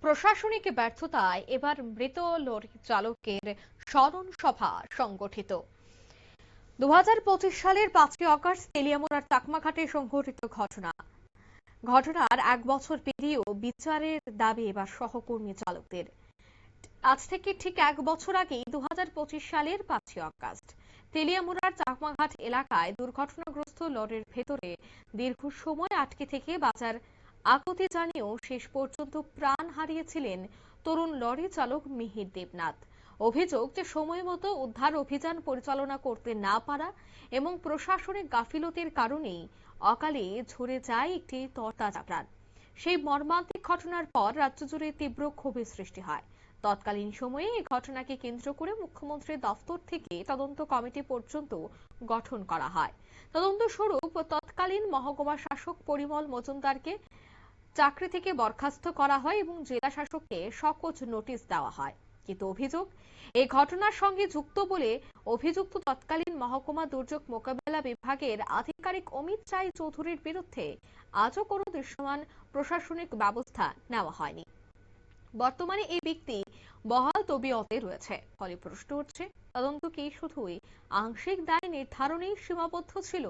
প্রশাসনিক ব্যর্থতায় এবার মৃত লরি চালকের স্মরণ সভা সংগঠিত। 2025 সালের 5ই আগস্ট তেলিয়ামুড়ার চাকমাঘাটে সংঘটিত ঘটনার 1 বছর পেরিয়েও বিচারের দাবি এবার সহকর্মী চালকদের। আজ থেকে ঠিক 1 বছর আগেই 2025 সালের 5ই আগস্ট তেলিয়ামুড়ার চাকমাঘাট এলাকায় দুর্ঘটনাগ্রস্ত লরির ভেতরে দীর্ঘ সময় আটকে থেকে বাঁচার আকুতি জানিয়েও শেষ পর্যন্ত প্রাণ হারিয়েছিলেন তরুণ লরি চালক মিহির দেবনাথ। অভিযোগ যে সময় মতো উদ্ধার অভিযান পরিচালনা করতে না পারা এবং প্রশাসনিক গাফিলতির কারণেই অকালে ঝরে যায় একটি তরতাজা প্রাণ। সেই মর্মান্তিক ঘটনার পর রাজ্য জুড়ে তীব্র ক্ষোভের সৃষ্টি হয়। তৎকালীন সময়ে এই ঘটনাকে কেন্দ্র করে মুখ্যমন্ত্রীর দফতর থেকে তদন্ত কমিটি পর্যন্ত গঠন করা হয়। তদন্ত স্বরূপ তৎকালীন মহকুমা শাসক পরিমল মজুমদারকে চাকরি থেকে বরখাস্ত করা হয় এবং জেলা শাসককে সকোচ নোটিশ দেওয়া হয়। কিন্তু অভিযোগ এই ঘটনার সঙ্গে যুক্ত বলে অভিযুক্ত তৎকালীন মহকুমা দুর্যোগ মোকাবেলা বিভাগের আধিকারিক অমিত রায় চৌধুরীর বিরুদ্ধে আজও কোনো দৃশ্যমান প্রশাসনিক ব্যবস্থা নেওয়া হয়নি। বর্তমানে এই ব্যক্তি বহাল তবিয়তে রয়েছে। ফলে প্রশ্ন উঠছে, তদন্ত কি শুধুই আংশিক দায় নির্ধারণেই সীমাবদ্ধ ছিল?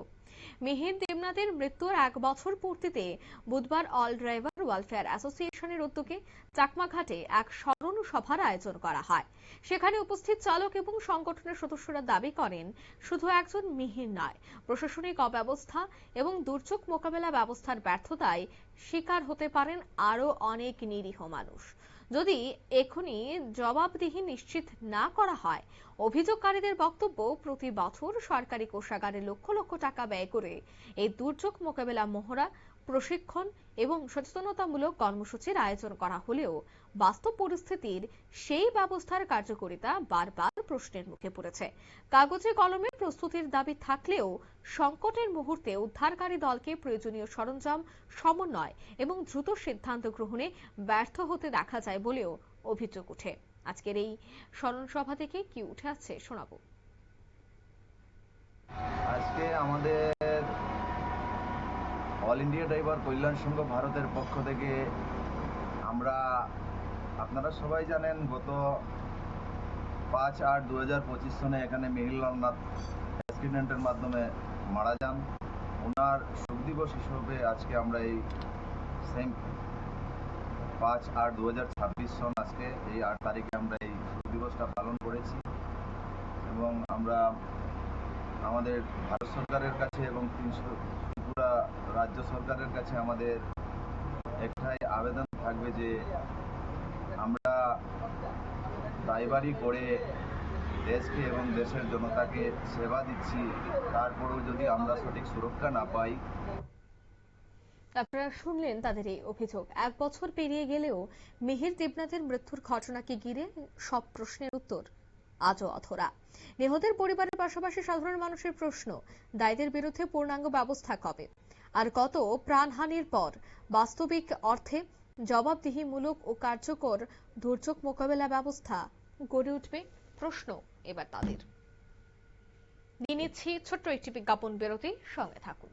মিহির দেবনাথের মৃত্যুর 1 বছর পূর্তিতে বুধবার অল ড্রাইভার ওয়েলফেয়ার অ্যাসোসিয়েশনের উদ্যোগে চাকমাঘাটে এক স্মরণ সভার আয়োজন করা হয়। সেখানে উপস্থিত চালক এবং সংগঠনের সদস্যরা দাবি করেন, শুধু একজন মিহির নয়, প্রশাসনিক অব্যবস্থা এবং দুর্যোগ মোকাবেলা ব্যবস্থার ব্যর্থতায় শিকার হতে পারেন আরো অনেক নিরীহ মানুষ। যদি এখনই জবাবদিহি নিশ্চিত না করা হয়, অভিযোগকারীদের বক্তব্য প্রতি বছর সরকারি কোষাগারে লক্ষ লক্ষ টাকা ব্যয় করে এই দুর্যোগ মোকাবেলা মহড়া, প্রশিক্ষণ এবং সচেতনতামূলক কর্মসূচির আয়োজন করা হলেও বাস্তব পরিস্থিতির সেই ব্যবস্থার কার্যকারিতা বারবার প্রশ্নের মুখে পড়েছে। কাগজে কলমে প্রস্তুতির দাবি থাকলেও সংকটের মুহূর্তে উদ্ধারকারী দলকে প্রয়োজনীয় সরঞ্জাম, সমন্বয় এবং দ্রুত সিদ্ধান্ত গ্রহণে ব্যর্থ হতে দেখা যায় বলেও অভিযোগ ওঠে। আজকের এই স্মরণ সভা থেকে কি উঠে আসছে শোনাবো। আজকে আমাদের অল ইন্ডিয়া ড্রাইভার কল্যাণ সংঘ ভারতের পক্ষ থেকে আপনারা সবাই জানেন, গত 5/8/2025 সনে এখানে মিহিরলাল নাথ অ্যাক্সিডেন্টের মাধ্যমে মারা যান। ওনার শোক দিবস হিসেবে আজকে আমরা এই সেম 5/8/2026 সন আজকে এই 8 তারিখে আমরা এই শোক দিবসটা পালন করেছি। এবং আমরা আমাদের ভারত সরকারের কাছে এবং ত্রিপুরা রাজ্য সরকারের কাছে আমাদের একটাই আবেদন থাকবে যে আমরা ড্রাইভারি করে দেশকে এবং দেশের জনতাকে সেবা দিচ্ছি, তারপরেও যদি আমরা সঠিক সুরক্ষা না পাই। আপনারা শুনলেন তাদের এই অভিযোগ। 1 বছর পেরিয়ে গেলেও মিহির দেবনাথের মৃত্যুর ঘটনাকে ঘিরে সব প্রশ্নের উত্তর আজও অধরা। নিহতের পরিবারের পাশাপাশি সাধারণ মানুষের প্রশ্ন, দায়ীদের বিরুদ্ধে পূর্ণাঙ্গ ব্যবস্থা কবে? আর কত প্রাণহানির পর বাস্তবিক অর্থে জবাবদিহিমূলক ও কার্যকর দুর্যোগ মোকাবেলা ব্যবস্থা গড়ে উঠবে? প্রশ্ন এবার তাদের। নিয়ে নিচ্ছি ছোট্ট একটি বিজ্ঞাপন বিরতি, সঙ্গে থাকুন।